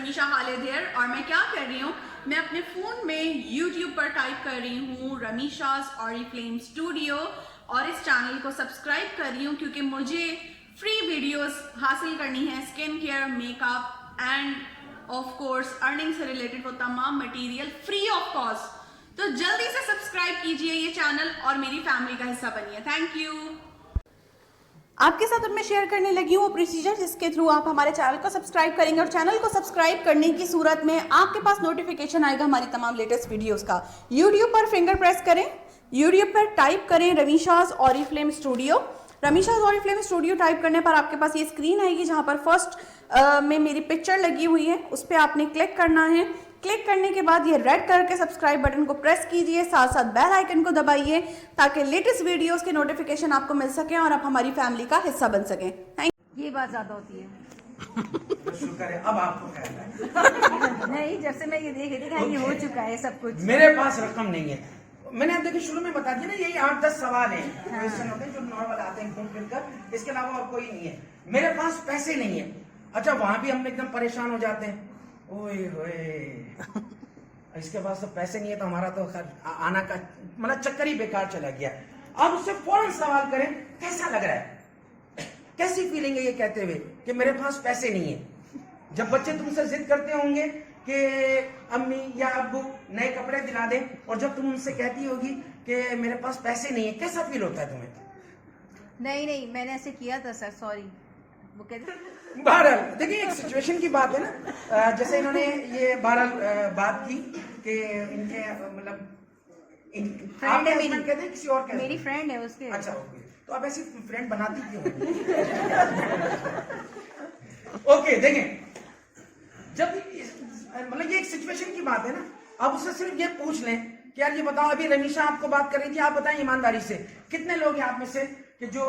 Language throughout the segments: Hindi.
रमीशा खालिद हियर। और मैं क्या कर रही हूँ, मैं अपने फ़ोन में YouTube पर टाइप कर रही हूँ रमीशास ऑरिफ्लेम स्टूडियो और इस चैनल को सब्सक्राइब कर रही हूँ क्योंकि मुझे फ्री वीडियोस हासिल करनी है skin care, makeup end of course earning से रिलेटेड वो तमाम मटेरियल फ्री ऑफ कॉस्ट। तो जल्दी से सब्सक्राइब कीजिए ये चैनल और मेरी फैमिली का हिस्सा बनिए। Thank you. आपके साथ अब मैं शेयर करने लगी हूँ प्रोसीजर जिसके थ्रू आप हमारे चैनल को सब्सक्राइब करेंगे और चैनल को सब्सक्राइब करने की सूरत में आपके पास नोटिफिकेशन आएगा हमारी तमाम लेटेस्ट वीडियोस का। यूट्यूब पर फिंगर प्रेस करें, यूट्यूब पर टाइप करें Ramisha's Oriflame studio. Ramisha's Oriflame studio type करने पर आपके पास ये स्क्रीन आएगी जहाँ पर फर्स्ट में मेरी पिक्चर लगी हुई है, उस पर आपने क्लिक करना है। क्लिक करने के बाद ये रेड कलर के सब्सक्राइब बटन को प्रेस कीजिए, साथ साथ बेल आइकन को दबाइए ताकि लेटेस्ट वीडियोस के नोटिफिकेशन आपको मिल सकें और आप हमारी फैमिली का हिस्सा बन सकें। थैंक ये बात ज्यादा होती है। शुक्र है, अब आपको कहना है। नहीं, जब से मैं ये देख रही थी ये हो चुका है सब कुछ। मेरे पास रकम नहीं है। मैंने आप देखिए शुरू में बता दिया ना, यही 8-10 सवाल हैं क्वेश्चन होते हैं जो नॉर्मल आते हैं घूम फिर कर, इसके अलावा और कोई नहीं है। मेरे पास पैसे नहीं है। अच्छा, वहां भी हम एकदम परेशान हो जाते हैं, ओए होए इसके पास तो पैसे नहीं है तो हमारा तो आना का मतलब चक्कर ही बेकार चला गया। अब उससे फौरन सवाल करें कैसा लग रहा है, कैसी फीलिंग है ये कहते हुए कि मेरे पास पैसे नहीं है। जब बच्चे तुमसे जिद करते होंगे कि अम्मी या अब्बू नए कपड़े दिला दें और जब तुम उनसे कहती होगी कि मेरे पास पैसे नहीं है, कैसा फील होता है तुम्हें? नहीं, मैंने ऐसे किया था सर, सॉरी। वो कहते बहरहाल देखिए एक सिचुएशन की बात है ना, जैसे इन्होंने ये बहरहाल बात की कि इनके मतलब फ्रेंड है मेरी, कहते हैं किसी और कहते मेरी फ्रेंड है उसके। अच्छा ओके, तो आप ऐसी फ्रेंड बनाती क्यों? ओके देखें, जब मतलब ये एक सिचुएशन की बात है ना, आप उससे सिर्फ ये पूछ लें कि यार ये बताओ, अभी रमीशा आपको बात कर रही थी, आप बताएं ईमानदारी से कितने लोग हैं आप में से कि जो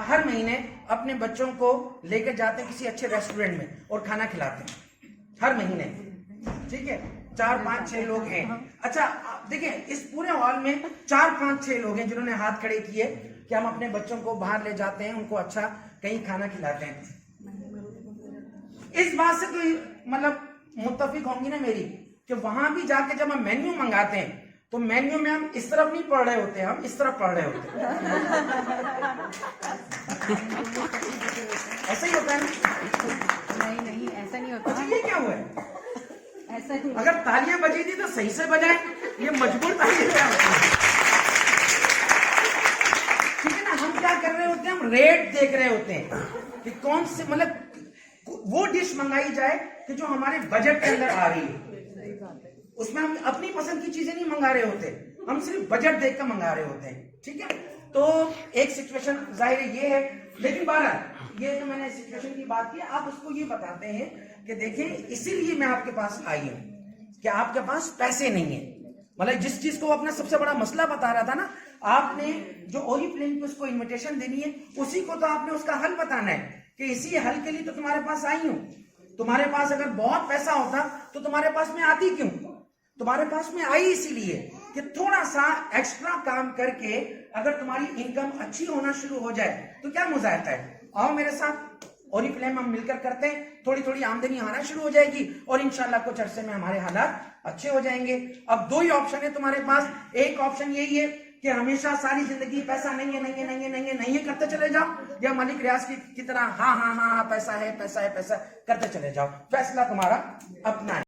हर महीने अपने बच्चों को लेकर जाते हैं किसी अच्छे रेस्टोरेंट में और खाना खिलाते हैं हर महीने? ठीक है, 4-5-6 लोग हैं। अच्छा देखिए, इस पूरे हॉल में 4-5-6 लोग हैं जिन्होंने हाथ खड़े किए कि हम अपने बच्चों को बाहर ले जाते हैं, उनको अच्छा कहीं खाना खिलाते हैं। इस बात से तो मतलब मुत्तफिक होंगी ना मेरी कि वहां भी जाके जब हम मेन्यू मंगाते हैं तो मेन्यू में हम इस तरफ नहीं पढ़ रहे होते, हम इस तरफ पढ़ रहे होते हैं। ऐसा ही होता है ना? नहीं, ऐसा नहीं होता। अच्छा, ये क्या हुआ है? ऐसा नहीं। अगर तालियां बजी थी तो सही से बजाए, ये मजबूर तालियां क्या होती है? ठीक है ना, हम क्या कर रहे होते हैं, हम रेट देख रहे होते हैं कि कौन से मतलब वो डिश मंगाई जाए कि जो हमारे बजट के अंदर आ रही है। उसमें हम अपनी पसंद की चीजें नहीं मंगा रहे होते, हम सिर्फ बजट देख कर मंगा रहे होते हैं। ठीक है, तो एक सिचुएशन जाहिर है ये है, लेकिन बहरहाल ये तो मैंने सिचुएशन की बात की, आप उसको ये बताते हैं कि देखें इसीलिए मैं आपके पास आई हूं कि आपके पास पैसे नहीं है। मतलब जिस चीज को अपना सबसे बड़ा मसला बता रहा था ना, आपने जो ओरिफ्लेम को उसको इन्विटेशन देनी है, उसी को तो आपने उसका हल बताना है कि इसी हल के लिए तो तुम्हारे पास आई हूं। तुम्हारे पास अगर बहुत पैसा होता तो तुम्हारे पास में आती क्यों? तुम्हारे पास में आई इसीलिए कि थोड़ा सा एक्स्ट्रा काम करके अगर तुम्हारी इनकम अच्छी होना शुरू हो जाए तो क्या मुजाहिदा है? आओ मेरे साथ, ओरिफ्लेम हम मिलकर करते हैं, थोड़ी थोड़ी आमदनी आना शुरू हो जाएगी और इंशाल्लाह कुछ अरसे में हमारे हालात अच्छे हो जाएंगे। अब 2 ही ऑप्शन है तुम्हारे पास। एक ऑप्शन यही है कि हमेशा सारी जिंदगी पैसा नहीं है करते चले जाओ, या मलिक रियाज की तरह हाँ पैसा है करते चले जाओ। फैसला तुम्हारा अपना है।